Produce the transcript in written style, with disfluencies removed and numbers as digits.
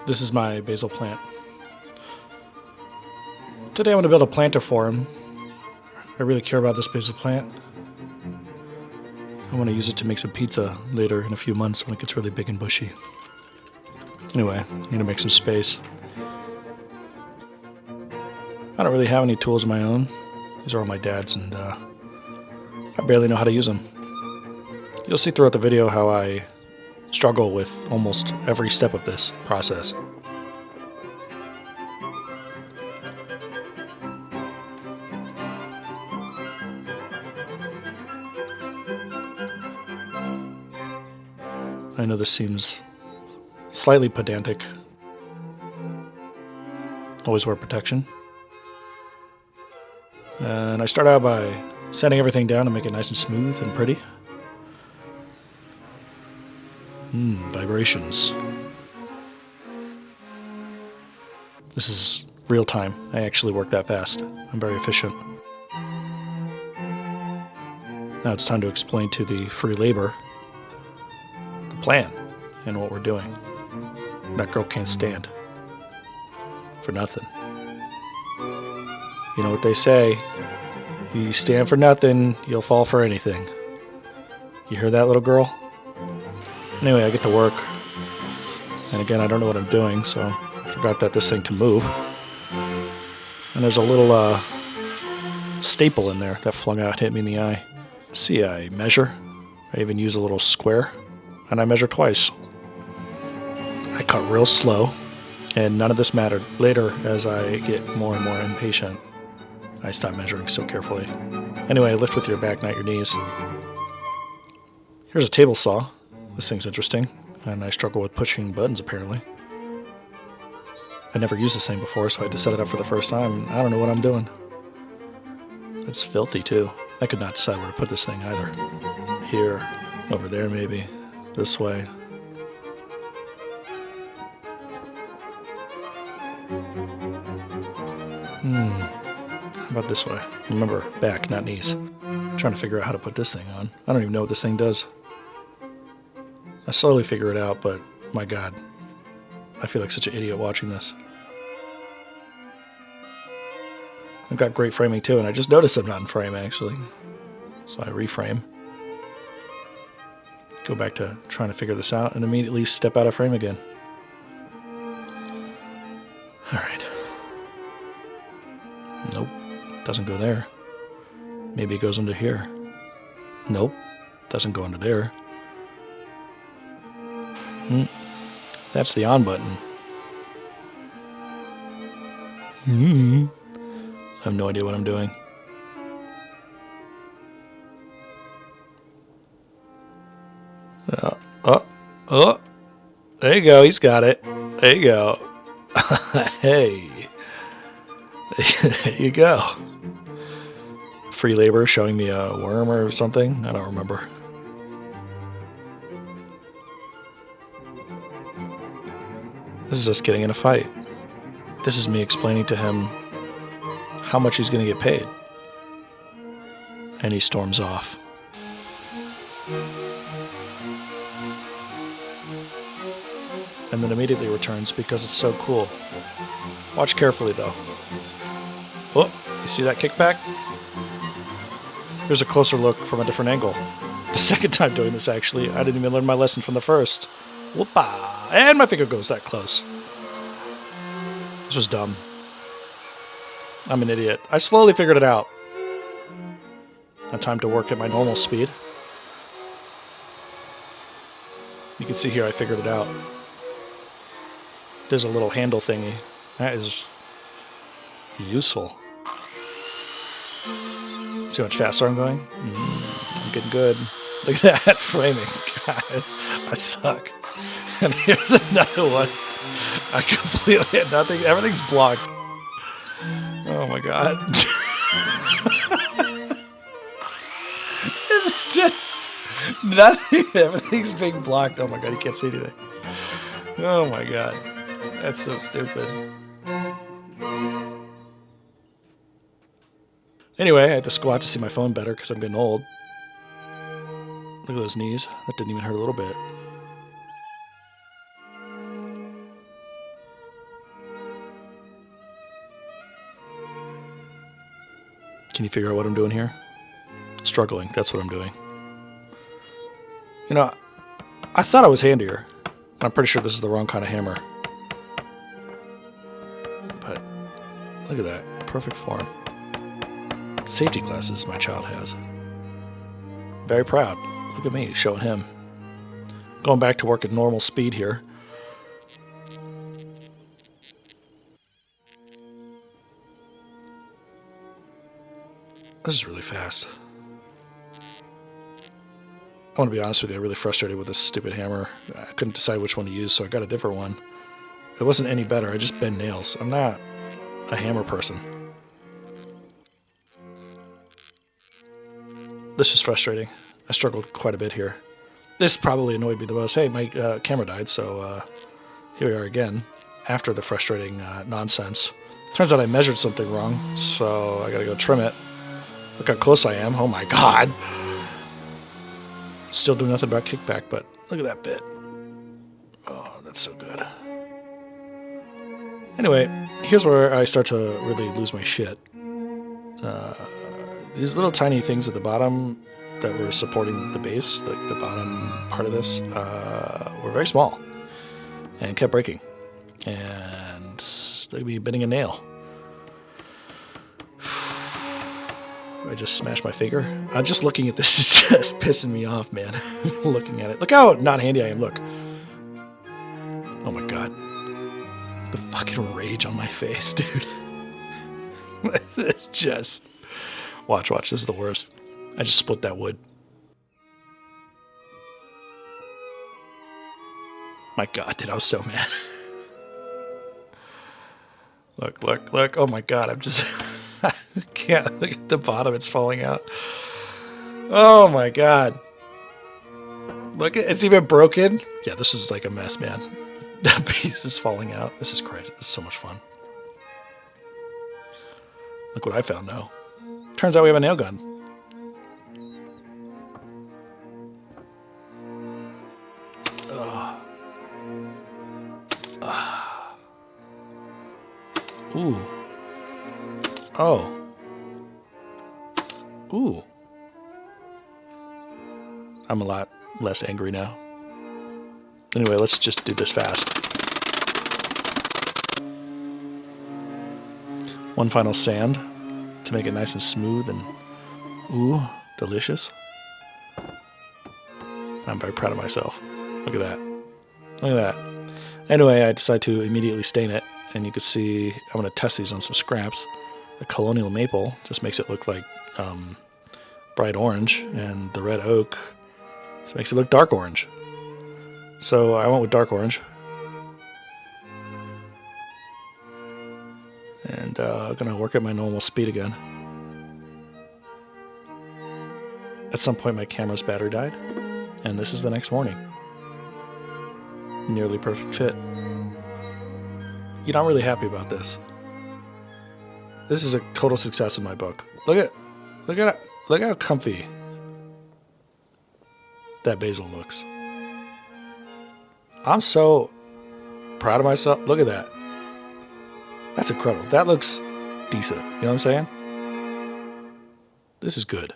This is my basil plant. Today I'm going to build a planter for him. I really care about this basil plant. I want to use it to make some pizza later in a few months when it gets really big and bushy. Anyway, I need to make some space. I don't really have any tools of my own. These are all my dad's, and I barely know how to use them. You'll see throughout the video how I struggle with almost every step of this process. I know this seems slightly pedantic. Always wear protection. And I start out by sanding everything down to make it nice and smooth and pretty. Vibrations. This is real time. I actually work that fast. I'm very efficient. Now it's time to explain to the free labor the plan and what we're doing. That girl can't stand for nothing. You know what they say, if you stand for nothing, you'll fall for anything. You hear that, little girl? Anyway, I get to work. And again, I don't know what I'm doing, so I forgot that this thing can move. And there's a little staple in there that flung out, hit me in the eye. See, I measure. I even use a little square. And I measure twice. I cut real slow. And none of this mattered. Later, as I get more and more impatient, I stop measuring so carefully. Anyway, lift with your back, not your knees. Here's a table saw. This thing's interesting, and I struggle with pushing buttons, apparently. I never used this thing before, so I had to set it up for the first time. I don't know what I'm doing. It's filthy, too. I could not decide where to put this thing, either. Here, over there, maybe. This way. How about this way? Remember, back, not knees. I'm trying to figure out how to put this thing on. I don't even know what this thing does. I slowly figure it out, but my God, I feel like such an idiot watching this. I've got great framing too, and I just noticed I'm not in frame actually. So I reframe. Go back to trying to figure this out and immediately step out of frame again. Alright. Nope. Doesn't go there. Maybe it goes under here. Nope. Doesn't go under there. That's the on button. I have no idea what I'm doing. There you go. He's got it. There you go. Hey. There you go. Free labor showing me a worm or something. I don't remember. This is us getting in a fight. This is me explaining to him how much he's going to get paid. And he storms off. And then immediately returns because it's so cool. Watch carefully though. Oh, you see that kickback? Here's a closer look from a different angle. The second time doing this actually. I didn't even learn my lesson from the first. Whoopa! And my finger goes that close. This was dumb. I'm an idiot. I slowly figured it out. Now time to work at my normal speed. You can see here I figured it out. There's a little handle thingy. That is useful. See how much faster I'm going? I'm getting good. Look at that framing. Guys, I suck. And here's another one. I completely had nothing. Everything's blocked. Oh my God. It's just nothing. Everything's being blocked. Oh my God, you can't see anything. Oh my God. That's so stupid. Anyway, I had to squat to see my phone better because I'm getting old. Look at those knees. That didn't even hurt a little bit. Can you figure out what I'm doing here? Struggling, that's what I'm doing. You know, I thought I was handier. I'm pretty sure this is the wrong kind of hammer. But look at that, perfect form. Safety glasses my child has. Very proud. Look at me, showing him. Going back to work at normal speed here. This is really fast. I want to be honest with you, I'm really frustrated with this stupid hammer. I couldn't decide which one to use, so I got a different one. It wasn't any better, I just bend nails. I'm not a hammer person. This is frustrating. I struggled quite a bit here. This probably annoyed me the most. Hey, my camera died, so here we are again, after the frustrating nonsense. Turns out I measured something wrong, so I gotta go trim it. Look how close I am. Oh my god. Still do nothing about kickback, but look at that bit. Oh, that's so good. Anyway, here's where I start to really lose my shit. These little tiny things at the bottom that were supporting the base, like the bottom part of this, were very small and kept breaking. And look at me bending a nail. I just smashed my finger. Just looking at this is just pissing me off, man. Looking at it. Look how not handy I am. Look. Oh my god. The fucking rage on my face, dude. It's just... Watch. This is the worst. I just split that wood. My god, dude, I was so mad. Look. Oh my god, I'm just... I can't look at the bottom, it's falling out. Oh my god. Look, it's even broken. Yeah, this is like a mess, man. That piece is falling out. This is crazy. This is so much fun. Look what I found, though. Turns out we have a nail gun. Ooh. Oh. Ooh. I'm a lot less angry now. Anyway, let's just do this fast. One final sand to make it nice and smooth and ooh, delicious. I'm very proud of myself. Look at that. Look at that. Anyway, I decided to immediately stain it, and you can see I'm going to test these on some scraps. The Colonial Maple just makes it look like bright orange, and the Red Oak just makes it look dark orange. So I went with dark orange. And I'm going to work at my normal speed again. At some point my camera's battery died, and this is the next morning. Nearly perfect fit. You know, I'm really happy about this. This is a total success in my book. Look how comfy that basil looks. I'm so proud of myself. Look at that. That's incredible. That looks decent. You know what I'm saying? This is good.